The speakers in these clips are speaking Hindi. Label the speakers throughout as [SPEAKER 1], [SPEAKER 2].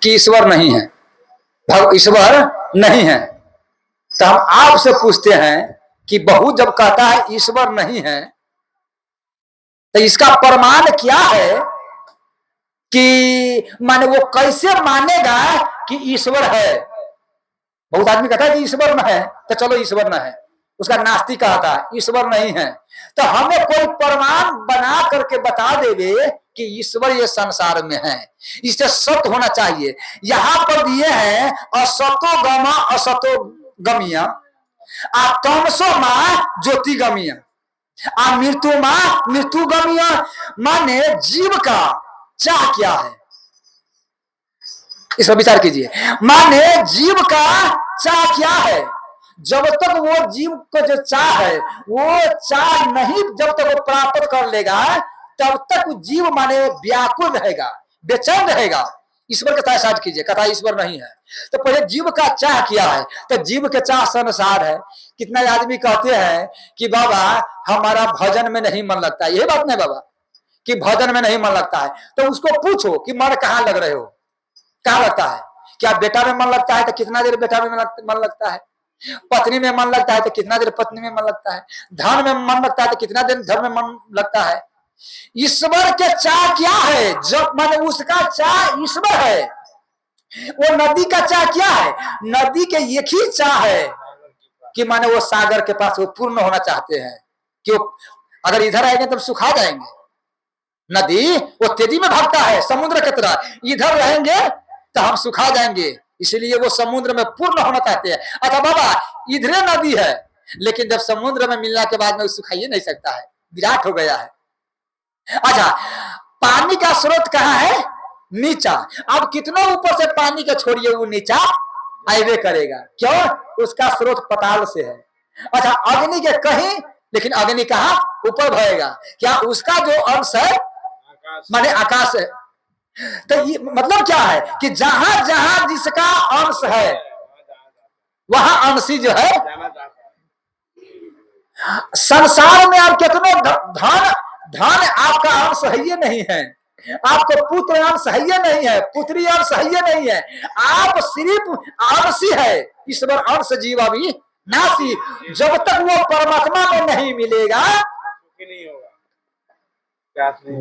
[SPEAKER 1] कि ईश्वर नहीं है, ईश्वर नहीं है। तो हम आपसे पूछते हैं कि बहू जब कहता है ईश्वर नहीं है, तो इसका प्रमाण क्या है कि माने वो कैसे मानेगा कि ईश्वर है? बहुत आदमी कहता है कि ईश्वर न है, तो चलो ईश्वर न है, उसका नास्तिक कहता है ईश्वर नहीं है। तो हमें कोई प्रमाण बना करके बता देवे कि ईश्वर ये संसार में है, इससे सत्य होना चाहिए। यहां पर दिए हैं असतो गमा असतो गमिया, आ तमसो मां ज्योति गमिया, आ मृत्यु मां मृत्यु गमिया। माने जीव का चाह क्या है, इस पर विचार कीजिए। माने जीव का चाह क्या है? जब तक वो जीव को जो चाह है, वो चाह नहीं जब तक वो प्राप्त कर लेगा, तब तक जीव माने व्याकुल रहेगा, बेचैन रहेगा। ईश्वर का चाह कीजिए, कथा ईश्वर नहीं है। तो पहले जीव का चाह क्या है? तो जीव के चाह संसार है। कितना आदमी कहते हैं कि बाबा हमारा भजन में नहीं मन लगता, यही बात नहीं बाबा कि भजन में नहीं मन लगता है। तो उसको पूछो कि मन कहाँ लग रहे हो, कहाँ लगता है? क्या बेटा में मन लगता है तो कितना देर बेटा में मन लगता है, पत्नी में मन लगता है तो कितना देर पत्नी में मन लगता है, धन में मन लगता है तो कितना देर धन में मन लगता है। ईश्वर के चाह क्या है? जब माने उसका चाह ईश्वर है। वो नदी का चाह क्या है? नदी के एक ही चाह है कि माने वो सागर के पास वो पूर्ण होना चाहते हैं कि अगर इधर आएंगे तो सुखा जाएंगे। नदी वो तेजी में भागता है समुद्र की तरह, इधर रहेंगे तो हम सुखा जाएंगे, इसलिए वो समुद्र में पूर्ण होना चाहते हैं। अच्छा बाबा इधरे नदी है, लेकिन जब समुद्र में मिलने के बाद में सुखाइए नहीं सकता है, विराट हो गया है। अच्छा पानी का स्रोत कहाँ है? नीचा। अब कितना ऊपर से पानी का छोड़िए वो नीचा आइवे करेगा, क्यों? उसका स्रोत पताल से है। अच्छा अग्नि के कहीं, लेकिन अग्नि कहाँ? ऊपर भरेगा। क्या उसका जो अंश है माने आकाश है। तो ये मतलब क्या है कि जहां जहां जिसका अंश है वहां अंशी जो है। संसार में आप कितने धन धन आपका अंश है ये नहीं है, आपको पुत्र अंश है ये नहीं है, पुत्री अंश है ये नहीं है, आप सिर्फ अंशी है। ईश्वर अंश जीव अभी नासी। जब तक वो परमात्मा में नहीं मिलेगा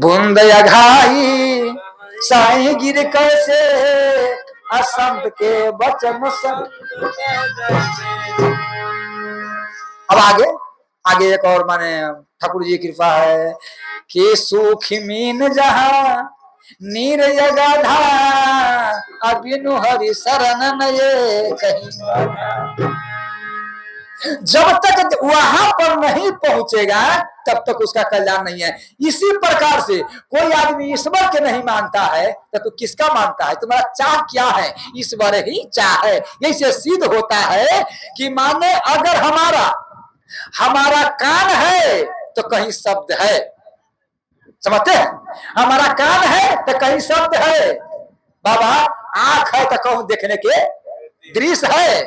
[SPEAKER 1] बूंद अघाई साई गिर कैसे असंत के वचन सब। अब आगे एक और माने ठाकुर जी कृपा है कि सुख मीन जहां नीर जगाधा अबिनु हरि शरण नये कहीं। जब तक वहां पर नहीं पहुंचेगा तब तक उसका कल्याण नहीं है। इसी प्रकार से कोई आदमी ईश्वर के नहीं मानता है तो किसका मानता है? तुम्हारा चाह क्या है? ईश्वर ही चाह है। यही सिद्ध होता है कि माने अगर हमारा कान है तो कहीं शब्द है, समझते हैं? हमारा कान है तो कहीं शब्द है। बाबा आंख है तो कहूं देखने के दृश्य है,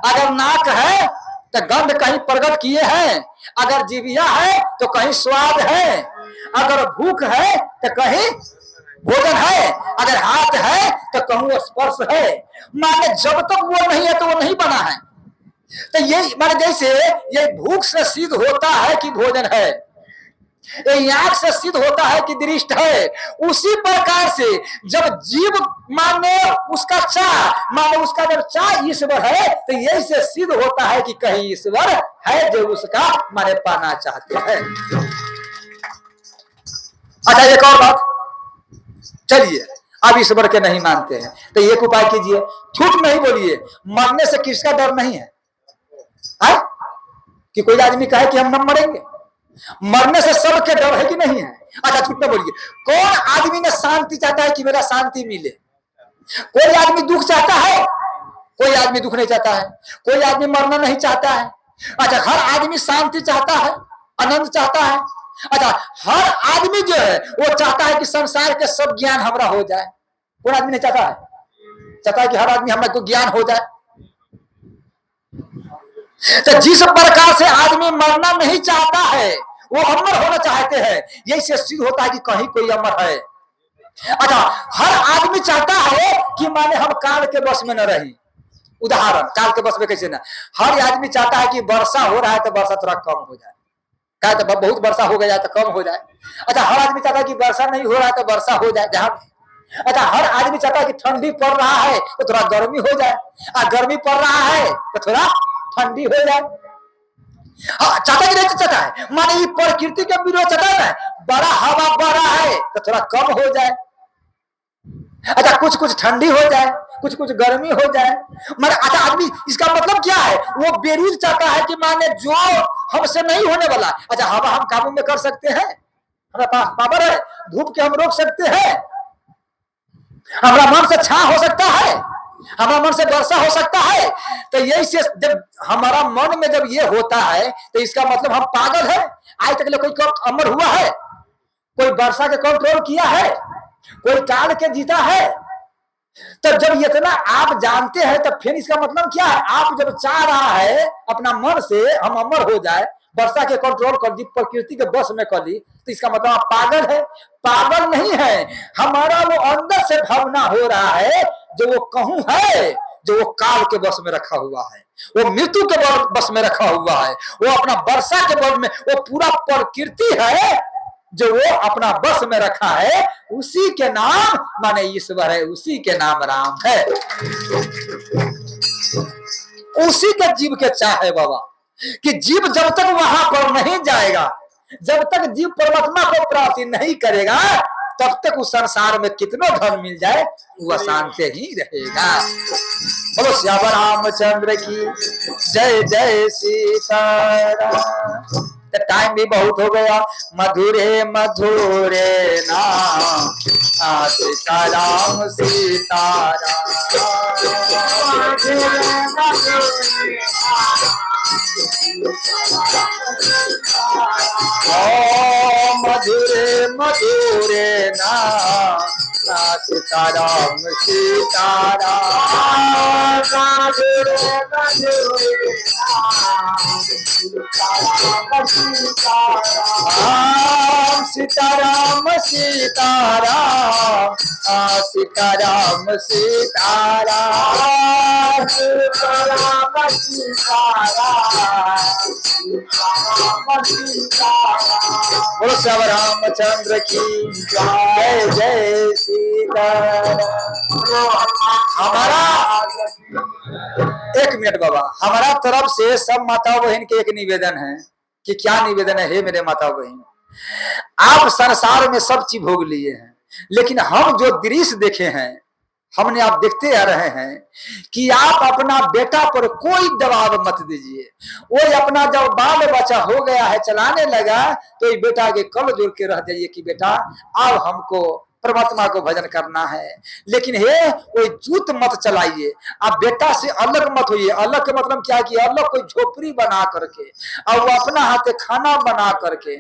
[SPEAKER 1] अगर नाक है तो गंध कहीं प्रकट किए हैं, अगर जीविया है तो कहीं स्वाद है, अगर भूख है तो कहीं भोजन है, अगर हाथ है तो कहूं स्पर्श है। माने जब तक वो नहीं है तो वो नहीं बना है। तो ये माने जैसे ये भूख से सिद्ध होता है कि भोजन है, ये आंख से सिद्ध होता है कि दृष्टि है, उसी प्रकार से जब जीव माने उसका चाह माने उसका जब चाह ईश्वर है तो यही से सिद्ध होता है कि कहीं ईश्वर है जो उसका माने पाना चाहते हैं। अच्छा एक और बात, चलिए अब ईश्वर के नहीं मानते हैं तो एक उपाय कीजिए, झूठ नहीं बोलिए। मरने से किसका डर नहीं है? कि कोई आदमी कहे कि हम न मरेंगे, मरने से सबके डर है कि नहीं है? अच्छा झूठ न बोलिए। कौन आदमी ने शांति चाहता है कि मेरा शांति मिले? कोई आदमी दुख चाहता है? कोई आदमी दुख नहीं चाहता है। कोई आदमी मरना नहीं चाहता है। अच्छा हर आदमी शांति चाहता है, आनंद चाहता है। अच्छा हर आदमी जो है वो चाहता है कि संसार के सब ज्ञान हमरा हो जाए। कौन आदमी नहीं चाहता है? चाहता है कि हर आदमी हमारे को ज्ञान हो जाए। तो जिस प्रकार से आदमी मरना नहीं चाहता है वो अमर होना चाहते हैं, यही से सिद्ध होता है कि कहीं कोई अमर है। अच्छा, हर आदमी चाहता है कि माने हम काल के बस में न रही। उदाहरण, काल के बस में कैसे ना, हर आदमी चाहता है कि वर्षा हो रहा है तो वर्षा थोड़ा कम हो जाए, क्या तो बहुत वर्षा हो गया तो कम हो जाए। अच्छा, हर आदमी चाहता है कि वर्षा नहीं हो रहा है तो वर्षा हो जाए जहां। अच्छा, हर आदमी चाहता है कि ठंडी पड़ रहा है तो थोड़ा गर्मी हो जाए, और गर्मी पड़ रहा है तो थोड़ा ठंडी हो जाए। हाँ, चाहता कि नहीं चाहता है, माने ये प्रकृति के विरोध चाहता है ना, बड़ा हवा बह रहा है तो थोड़ा कम हो जाए। अच्छा, कुछ कुछ ठंडी हो जाए, कुछ कुछ गर्मी हो जाए। माने अच्छा, आदमी इसका मतलब क्या है, वो बेरूज चाहता है कि माने जो हमसे नहीं होने वाला। अच्छा, हवा हम काबू में कर सकते हैं, हमारे पास पावर है, धूप के हम रोक सकते हैं, हमारा मन से छां हो सकता है, हमारा मन से वर्षा हो सकता है। तो यही से जब हमारा मन में जब ये होता है तो इसका मतलब हम पागल है। आज तक कोई अमर हुआ है, कोई वर्षा के कंट्रोल किया है, कोई काल के जीता है। तो जब इतना आप जानते हैं तो फिर इसका मतलब क्या है, आप जब चाह रहा है अपना मन से हम अमर हो जाए, वर्षा के कंट्रोल कर दी, प्रकृति के बस में कर ली, तो इसका मतलब आप पागल है। पागल नहीं है, हमारा वो अंदर से भावना हो रहा है, जो वो कहूं है, जो वो काल के बस में रखा हुआ है, वो मृत्यु के बस में रखा हुआ है, वो अपना वर्षा के बस में, वो पूरा प्रकृति है जो वो अपना बस में रखा है। उसी के नाम माने ईश्वर है, उसी के नाम राम है, उसी के जीव के चाहे बाबा कि जीव जब तक वहां पर नहीं जाएगा, जब तक जीव परमात्मा को प्राप्त नहीं करेगा, तब तक उस संसार में कितनो धन मिल जाए वह शांत ही रहेगा। बोलो श्याम रामचंद्र की जय जय सीताराम। टाइम भी बहुत हो गया। मधुरे मधुरे नाम सीताराम सीताराम, मधुरे मधुरे नाम सीताराम सीताराम, मधुरे मधुरे सीताराम सीताराम, सीताराम सीताराम, सीताराम सीताराम। बोलो श्याम रामचंद्र की जय जय सीताराम। हमारा एक मिनट बाबा, हमारा तरफ से सब माता बहन के एक निवेदन है कि क्या निवेदन है। हे मेरे माता बहन, आप संसार में सब चीज भोग लिए हैं, लेकिन हम जो दृश्य देखे हैं, हमने आप देखते आ रहे हैं कि आप अपना बेटा पर कोई दबाव मत दीजिए। वो अपना जब बाल बच्चा हो गया है, चलाने लगा, तो ये बेटा के कल जोड़ के रह जाइए कि बेटा अब हमको परमात्मा को भजन करना है। लेकिन हे कोई जूत मत चलाइए, आप बेटा से अलग मत होइए। अलग का मतलब क्या है कि अलग कोई झोपड़ी बना करके और वो अपना हाथे खाना बना करके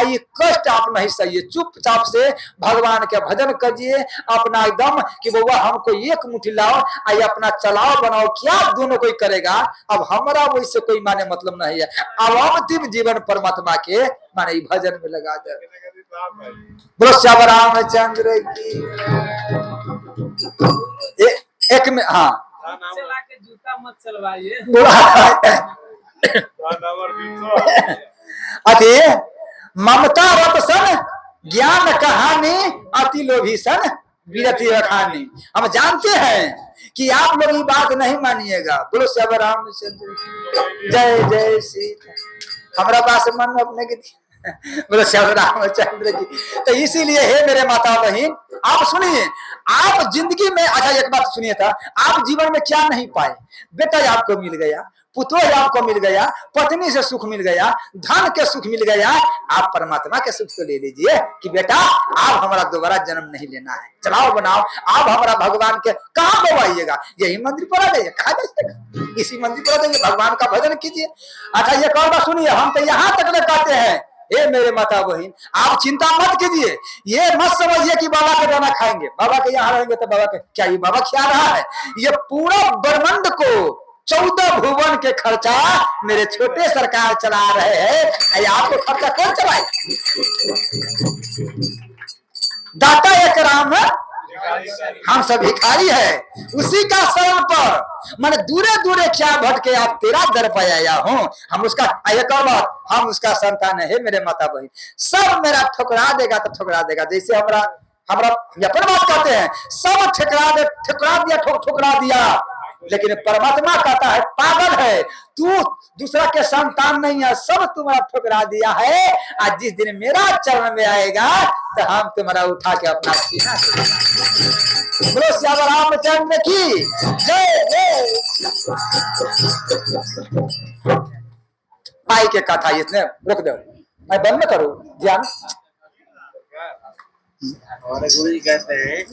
[SPEAKER 1] ये कष्ट आप नहीं सहिए। चुपचाप से भगवान के भजन करिए अपना एकदम कि बउआ हमको एक मुट्ठी लाओ, आई अपना चलाओ बनाओ, क्या दोनों कोई करेगा। अब हमारा वैसे कोई माने मतलब नहीं है। अब अंतिम जीवन परमात्मा के माने भजन में लगा दे। बोलो श्याम रामचंद्र की एक में। हाँ,
[SPEAKER 2] जूता मत चलवाइए।
[SPEAKER 1] अति ममता रत सन ज्ञान कहानी, अति लोभी सन विरति रखानी। हम जानते हैं कि आप लोग ये बात नहीं मानिएगा। बोलो श्याम रामचंद्र जय जय सीता। हमारा पास मन अपने की बोलो श्याम रामचंद्र की। तो इसीलिए हे मेरे माता बहन, आप सुनिए, आप जिंदगी में अच्छा एक बात सुनिए था, आप जीवन में क्या नहीं पाए। बेटा आपको मिल गया, पुत्र आपको मिल गया, पत्नी से सुख मिल गया, धन के सुख मिल गया, आप परमात्मा के सुख तो ले लीजिए कि बेटा आप हमारा दोबारा जन्म नहीं लेना है, चलाओ बनाओ, आप हमारा भगवान के कहाँ गवाइएगा, यही मंदिर पर आ जाइए, कहा जाइएगा, इसी मंदिर पर आ जाइए, भगवान का भजन कीजिए। अच्छा ये कौन बात सुनिए, हम तो यहाँ तक कहते हैं हे मेरे माता बहन, आप चिंता मत कीजिए, ये मत समझिए कि बाबा का दाना खाएंगे, बाबा के यहाँ रहेंगे तो बाबा के क्या ये बाबा खिला रहा है। ये पूरा ब्रह्मांड को 14 भुवन के खर्चा मेरे छोटे सरकार चला रहे हैं, आपको खर्चा कौन चलाए। दाता एक राम हम सब भिखारी है, उसी का शरण पर मैंने दूरे दूरे क्या भटके आप तेरा दर पर आया हूँ। हम उसका एक और बात, हम उसका संतान है मेरे माता बहन, सब मेरा ठुकरा देगा तो ठुकरा देगा। जैसे हमरा अपन बात कहते हैं सब ठुकरा दिया ठुकरा दिया, लेकिन परमात्मा कहता है पागल है तू, दूसरा के संतान नहीं है, सब तुम्हारा ठुकरा दिया है। आज जिस दिन मेरा चरण में आएगा तो हम तुम्हारा उठा के अपना सीना बोलो श्याम रामचंद्र की जय जय। भाई के कथा इसने रोक दो, मैं बंद करूं ध्यान।
[SPEAKER 3] और गुरु जी कहते हैं